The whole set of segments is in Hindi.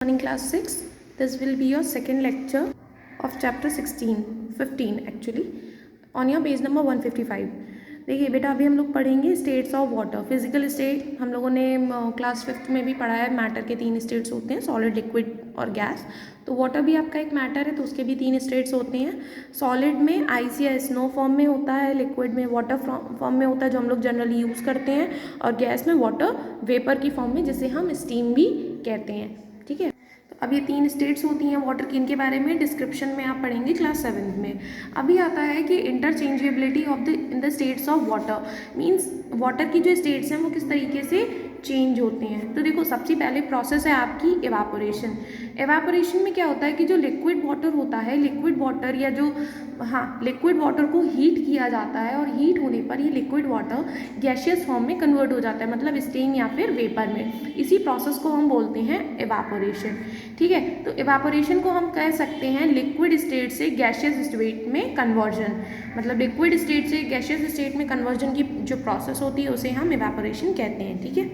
Morning class 6. This will be your second lecture of chapter 15 actually on your page number 155. देखिए बेटा, अभी हम लोग पढ़ेंगे states of water. Physical state हम लोगों ने क्लास 5 में भी पढ़ा है। मैटर के 3 स्टेट्स होते हैं, सॉलिड, लिक्विड और गैस। तो वाटर भी आपका एक मैटर है, तो उसके भी 3 स्टेट्स होते हैं। सॉलिड में आइस या स्नो फॉर्म में होता है, लिक्विड में वाटर फॉर्म में होता है जो हम लोग जनरली यूज़ करते हैं, और गैस में वाटर वेपर की फॉर्म में, जिसे हम स्टीम भी कहते हैं। ठीक है, तो अब ये 3 स्टेट्स होती हैं वाटर की। इनके बारे में डिस्क्रिप्शन में आप पढ़ेंगे क्लास 7 में। अभी आता है कि interchangeability of the in the states of water, means water की जो स्टेट्स हैं वो किस तरीके से चेंज होते हैं। तो देखो, सबसे पहले प्रोसेस है आपकी इवापोरेशन। इवापोरेशन में क्या होता है कि जो लिक्विड वाटर होता है, लिक्विड वाटर या जो लिक्विड वाटर को हीट किया जाता है, और हीट होने पर ये लिक्विड वाटर गैशियस फॉर्म में कन्वर्ट हो जाता है, मतलब स्टीम या फिर वेपर में। इसी प्रोसेस को हम बोलते हैं इवापोरेशन। ठीक है, तो इवापोरेशन को हम कह सकते हैं लिक्विड स्टेट से गैशियस स्टेट में कन्वर्जन, मतलब लिक्विड स्टेट से गैशियस स्टेट में कन्वर्जन की जो प्रोसेस होती है उसे हम इवापोरेशन कहते हैं। ठीक है,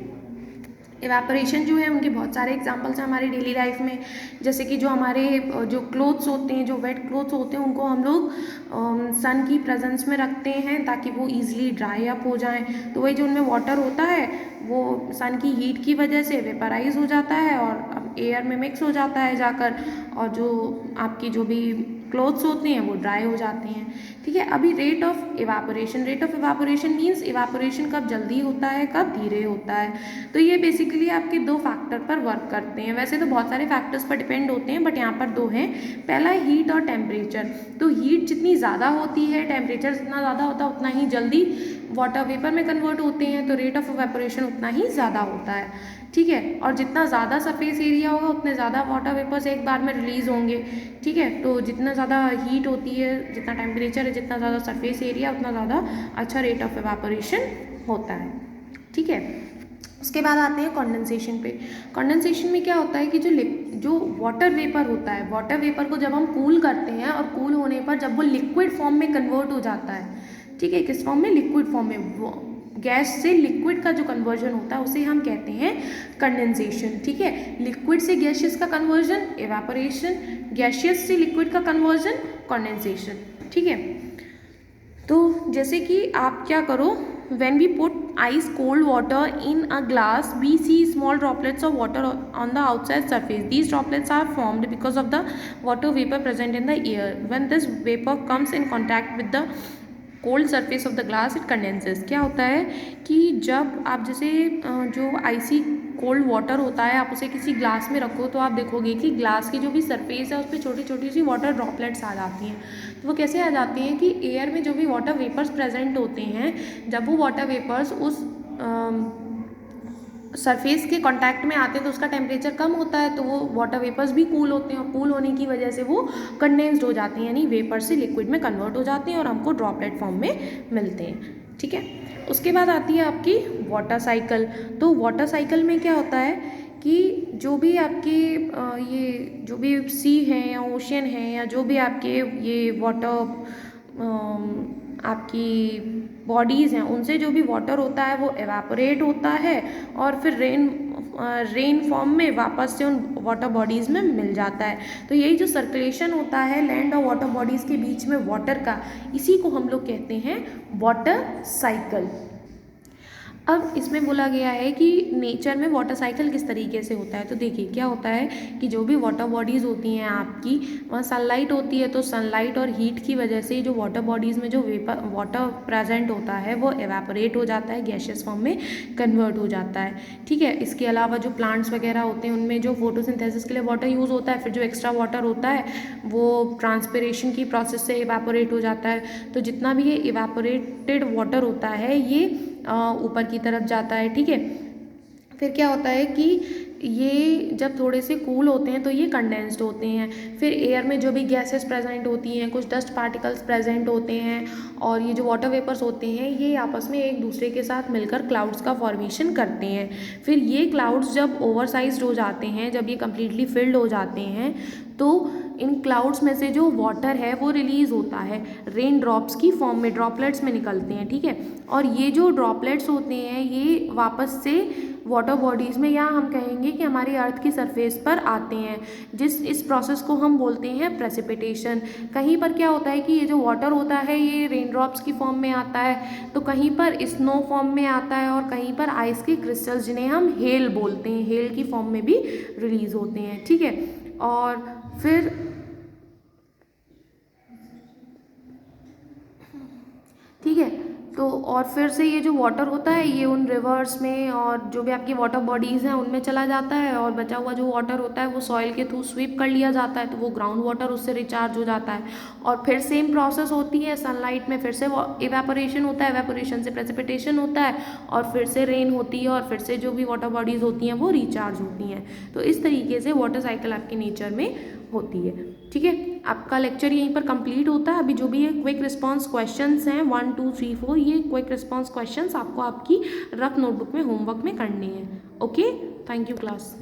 इवापोरेशन जो है उनके बहुत सारे एग्जांपल्स हैं हमारी डेली लाइफ में। जैसे कि जो हमारे जो क्लोथ्स होते हैं, जो वेट क्लोथ्स होते हैं, उनको हम लोग सन की प्रेजेंस में रखते हैं ताकि वो ईजिली ड्राई अप हो जाएं। तो वही जो उनमें वाटर होता है वो सन की हीट की वजह से वेपराइज हो जाता है और एयर में मिक्स हो जाता है जाकर, और जो आपकी जो भी क्लोथ्स होते हैं वो ड्राई हो जाते हैं। ठीक है, अभी rate of evaporation. Rate of evaporation means evaporation कब जल्दी होता है, कब धीरे होता है। तो ये बेसिकली आपके 2 फैक्टर पर वर्क करते हैं। वैसे तो बहुत सारे फैक्टर्स पर डिपेंड होते हैं, बट यहाँ पर 2 हैं। पहला है हीट और टेम्परेचर। तो हीट जितनी ज़्यादा होती है, टेम्परेचर जितना ज़्यादा होता है, उतना ही जल्दी वाटर वेपर में कन्वर्ट होते हैं, तो रेट ऑफ इवेपोरेशन उतना ही ज़्यादा होता है। ठीक है, और जितना ज़्यादा सरफेस एरिया होगा उतने ज़्यादा वाटर वेपर्स एक बार में रिलीज़ होंगे। ठीक है, तो जितना ज़्यादा हीट होती है, जितना टेम्परेचर है, जितना ज़्यादा सरफेस एरिया, उतना ज़्यादा अच्छा रेट ऑफ इवेपोरेशन होता है। ठीक है, उसके बाद आते हैं कंडेंसेशन पे। कंडेंसेशन में क्या होता है कि जो वाटर वेपर होता है, वाटर वेपर को जब हम कूल करते हैं, और कूल होने पर जब वो लिक्विड फॉर्म में कन्वर्ट हो जाता है, ठीक है, किस फॉर्म में, लिक्विड फॉर्म में, वो गैस से लिक्विड का जो कन्वर्जन होता है उसे हम कहते हैं कंडेंसेशन। ठीक है, लिक्विड से गैशियस का कन्वर्जन इवेपोरेशन, गैशियस से लिक्विड का कन्वर्जन कंडेंसेशन। ठीक है, तो जैसे कि आप क्या करो, when we put ice cold water in a glass, we see small droplets of water on the outside surface. These droplets are formed because of the water vapor present in the air. When this vapor comes in contact with the cold surface of the glass, it condenses. क्या होता है कि जब आप जैसे जो आइसी कोल्ड वाटर होता है, आप उसे किसी ग्लास में रखो, तो आप देखोगे कि ग्लास की जो भी सरफेस है उस पर छोटी छोटी सी वाटर ड्रॉपलेट्स आ जाती हैं। तो वो कैसे आ जाती हैं कि एयर में जो भी वाटर वेपर्स प्रेजेंट होते हैं, जब वो वाटर वेपर्स उस सरफेस के कांटेक्ट में आते हैं तो उसका टेम्परेचर कम होता है, तो वो वाटर वेपर्स भी कूल होते हैं, और कूल होने की वजह से वो कंडेंस्ड हो जाते हैं, यानी वेपर से लिक्विड में कन्वर्ट हो जाते हैं और हमको ड्रॉपलेट फॉर्म में मिलते हैं। ठीक है, उसके बाद आती है आपकी वाटर साइकिल। तो वाटर साइकिल में क्या होता है कि जो भी आपके ये जो भी सी हैं या ओशियन हैं, या जो भी आपके ये वाटर आपकी बॉडीज़ हैं, उनसे जो भी वाटर होता है वो एवापोरेट होता है, और फिर रेन फॉर्म में वापस से उन वाटर बॉडीज़ में मिल जाता है। तो यही जो सर्कुलेशन होता है लैंड और वाटर बॉडीज़ के बीच में वाटर का, इसी को हम लोग कहते हैं वाटर साइकिल। अब इसमें बोला गया है कि नेचर में वाटर साइकिल किस तरीके से होता है। तो देखिए क्या होता है कि जो भी वाटर बॉडीज़ होती हैं आपकी, वहाँ सनलाइट होती है, तो सनलाइट और हीट की वजह से जो वाटर बॉडीज़ में जो वाटर प्रेजेंट होता है वो एवापोरेट हो जाता है, गैशियस फॉर्म में कन्वर्ट हो जाता है। ठीक है, इसके अलावा जो प्लांट्स वगैरह होते हैं उनमें जो फोटोसिंथेसिस के लिए वाटर यूज़ होता है, फिर जो एक्स्ट्रा वाटर होता है वो ट्रांसपिरेशन की प्रोसेस से एवापोरेट हो जाता है। तो जितना भी ये एवापोरेटेड वाटर होता है ये ऊपर की तरफ जाता है। ठीक है, फिर क्या होता है कि ये जब थोड़े से कूल होते हैं तो ये कंडेंस्ड होते हैं, फिर एयर में जो भी गैसेस प्रेजेंट होती हैं, कुछ डस्ट पार्टिकल्स प्रेजेंट होते हैं, और ये जो वाटर वेपर्स होते हैं ये आपस में एक दूसरे के साथ मिलकर क्लाउड्स का फॉर्मेशन करते हैं। फिर ये क्लाउड्स जब ओवरसाइज्ड हो जाते हैं, जब ये कम्प्लीटली फिल्ड हो जाते हैं, तो इन क्लाउड्स में से जो वाटर है वो रिलीज़ होता है, रेन ड्रॉप्स की फॉर्म में ड्रॉपलेट्स में निकलते हैं। ठीक है, और ये जो ड्रॉपलेट्स होते हैं ये वापस से वाटर बॉडीज़ में, या हम कहेंगे कि हमारी अर्थ की सरफेस पर आते हैं। इस प्रोसेस को हम बोलते हैं प्रेसिपिटेशन। कहीं पर क्या होता है कि ये जो वाटर होता है ये रेन ड्रॉप्स की फॉर्म में आता है, तो कहीं पर स्नो फॉर्म में आता है, और कहीं पर आइस के क्रिस्टल्स जिन्हें हम हेल बोलते हैं, हेल की फॉर्म में भी रिलीज होते हैं। ठीक है, और फिर ठीक है, तो और फिर से ये जो वाटर होता है ये उन रिवर्स में और जो भी आपकी वाटर बॉडीज़ हैं उनमें चला जाता है, और बचा हुआ जो वाटर होता है वो सॉइल के थ्रू स्वीप कर लिया जाता है, तो वो ग्राउंड वाटर उससे रिचार्ज हो जाता है। और फिर सेम प्रोसेस होती है सनलाइट में, फिर से इवेपोरेशन होता है, इवेपोरेशन से प्रेसिपिटेशन होता है, और फिर से रेन होती है, और फिर से जो भी वाटर बॉडीज़ होती हैं वो रिचार्ज होती हैं। तो इस तरीके से वाटर साइकिल आपके नेचर में होती है। ठीक है, आपका लेक्चर यहीं पर कंप्लीट होता है। अभी जो भी ये क्विक रिस्पांस क्वेश्चंस हैं 1 2 3 4, ये क्विक रिस्पांस क्वेश्चंस आपको आपकी रफ नोटबुक में होमवर्क में करने हैं। Okay, thank you class.